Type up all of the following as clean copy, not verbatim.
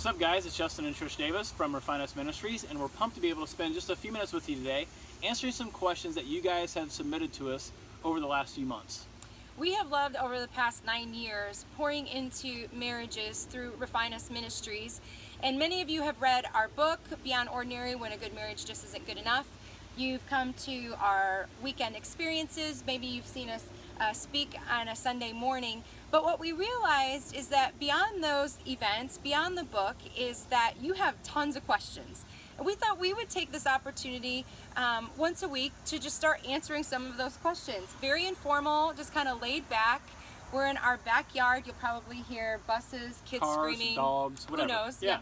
What's up, guys? It's Justin and Trish Davis from Refine Us Ministries, and we're pumped to be able to spend just a few minutes with you today answering some questions that you guys have submitted to us over the last few months. We have loved over the past 9 years pouring into marriages through Refine Us Ministries, and many of you have read our book, Beyond Ordinary, When a Good Marriage Just Isn't Good Enough. You've come to our weekend experiences. Maybe you've seen us speak on a Sunday morning. But what we realized is that beyond those events, beyond the book, is that you have tons of questions. And we thought we would take this opportunity once a week to just start answering some of those questions. Very informal, just kind of laid back. We're in our backyard. You'll probably hear buses, kids Cars, screaming. dogs, whatever. Who knows? Yeah.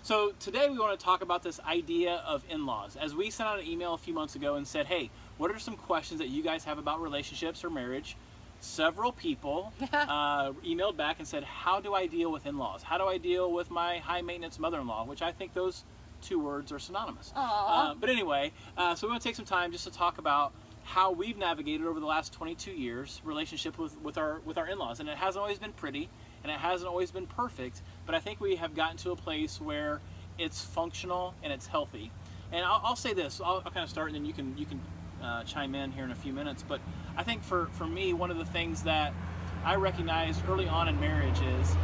So today we want to talk about this idea of in-laws. As we sent out an email a few months ago and said, hey, what are some questions that you guys have about relationships or marriage? Several people emailed back and said, how do I deal with in-laws? How do I deal with my high-maintenance mother-in-law? Which I think those two words are synonymous. But anyway, so we want to take some time just to talk about how we've navigated over the last 22 years relationship with our in-laws. And it hasn't always been pretty, and it hasn't always been perfect, but I think we have gotten to a place where it's functional and it's healthy. And I'll say this, I'll kind of start, and then you can chime in here in a few minutes. But I think for me, one of the things that I recognized early on in marriage is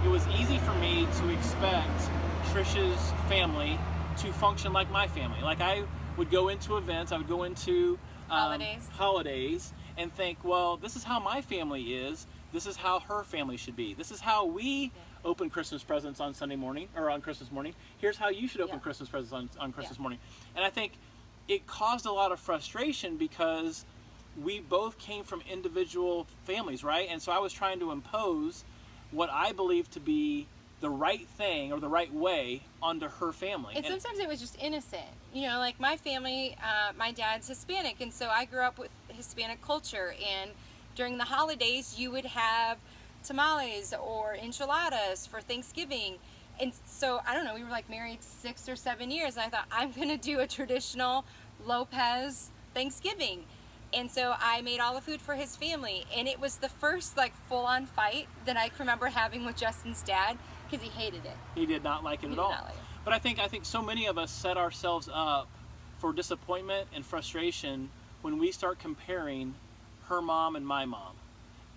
it was easy for me to expect Trish's family to function like my family. Like I would go into events, I would go into holidays and think, well, this is how my family is. This is how her family should be. This is how we open Christmas presents on Sunday morning or on Christmas morning. Here's how you should open Christmas presents on Christmas morning. And I think it caused a lot of frustration because we both came from individual families, right? And so I was trying to impose what I believed to be the right thing or the right way onto her family. And sometimes it was just innocent. You know, like my family, my dad's Hispanic, and so I grew up with Hispanic culture, and during the holidays you would have tamales or enchiladas for Thanksgiving. And so, I don't know, we were like married 6 or 7 years, and I thought, I'm going to do a traditional Lopez Thanksgiving. And so I made all the food for his family, and it was the first like full-on fight that I can remember having with Justin's dad, because he hated it. He did not like it at all. But I think so many of us set ourselves up for disappointment and frustration when we start comparing her mom and my mom,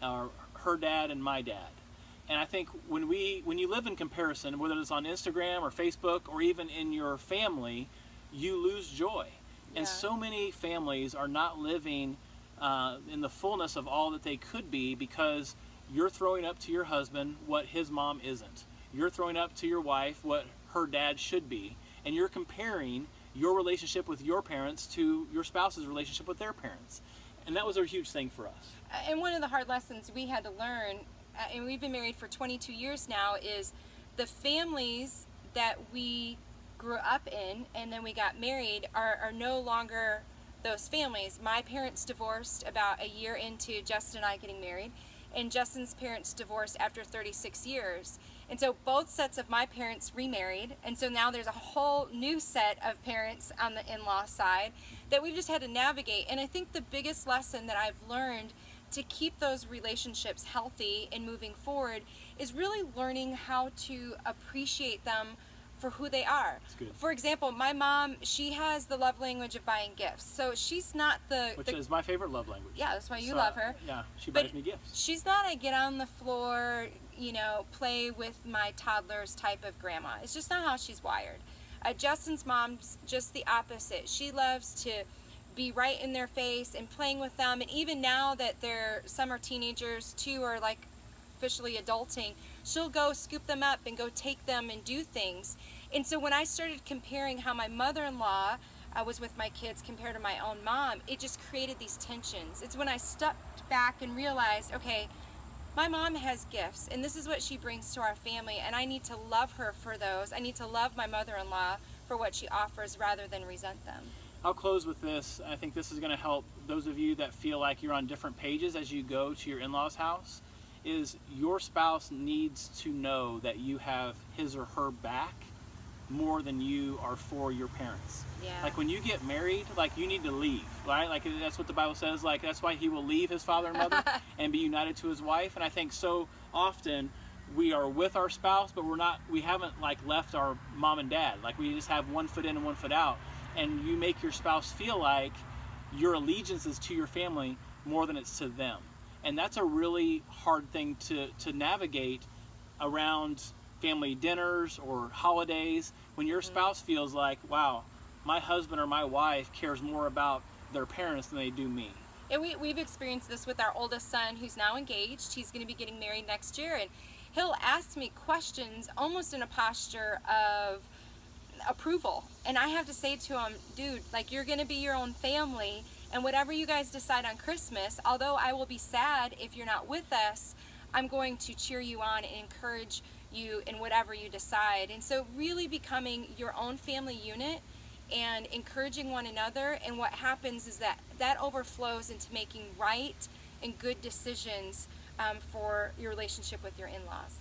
or her dad and my dad. And I think when you live in comparison, whether it's on Instagram or Facebook or even in your family, you lose joy. Yeah. And so many families are not living in the fullness of all that they could be because you're throwing up to your husband what his mom isn't. You're throwing up to your wife what her dad should be. And you're comparing your relationship with your parents to your spouse's relationship with their parents. And that was a huge thing for us. And one of the hard lessons we had to learn, and we've been married for 22 years now, is the families that we grew up in and then we got married are no longer those families. My parents divorced about a year into Justin and I getting married, and Justin's parents divorced after 36 years. And so both sets of my parents remarried, and so now there's a whole new set of parents on the in-law side that we've just had to navigate. And I think the biggest lesson that I've learned to keep those relationships healthy and moving forward is really learning how to appreciate them for who they are. For example, my mom, she has the love language of buying gifts. So she's not Which is my favorite love language. Yeah, that's why you love her. Yeah, she buys me gifts. She's not a get on the floor, play with my toddlers type of grandma. It's just not how she's wired. Justin's mom's just the opposite. She loves to be right in their face and playing with them. And even now that some are teenagers, 2 are like officially adulting, she'll go scoop them up and go take them and do things. And so when I started comparing how my mother-in-law was with my kids compared to my own mom, it just created these tensions. It's when I stepped back and realized, okay, my mom has gifts, and this is what she brings to our family, and I need to love her for those. I need to love my mother-in-law for what she offers rather than resent them. I'll close with this. I think this is going to help those of you that feel like you're on different pages as you go to your in-laws' house, is your spouse needs to know that you have his or her back more than you are for your parents. Yeah. Like when you get married, like you need to leave, right? Like that's what the Bible says. Like that's why he will leave his father and mother and be united to his wife. And I think so often we are with our spouse, but we haven't like left our mom and dad. Like we just have one foot in and one foot out. And you make your spouse feel like your allegiance is to your family more than it's to them. And that's a really hard thing to navigate around family dinners or holidays, when your spouse feels like, wow, my husband or my wife cares more about their parents than they do me. And we've experienced this with our oldest son, who's now engaged. He's going to be getting married next year, and he'll ask me questions almost in a posture of approval. And I have to say to him, dude, like, you're going to be your own family, and whatever you guys decide on Christmas, although I will be sad if you're not with us, I'm going to cheer you on and encourage you in whatever you decide. And so really becoming your own family unit and encouraging one another, and what happens is that overflows into making right and good decisions for your relationship with your in-laws.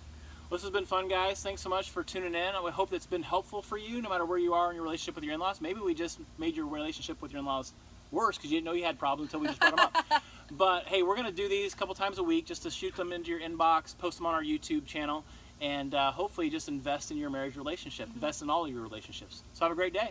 Well, this has been fun, guys. Thanks so much for tuning in. I hope it's been helpful for you, no matter where you are in your relationship with your in-laws. Maybe we just made your relationship with your in-laws worse because you didn't know you had problems until we just brought them up. But hey, we're going to do these a couple times a week just to shoot them into your inbox, post them on our YouTube channel, and hopefully just invest in your marriage relationship, invest in all of your relationships. So have a great day.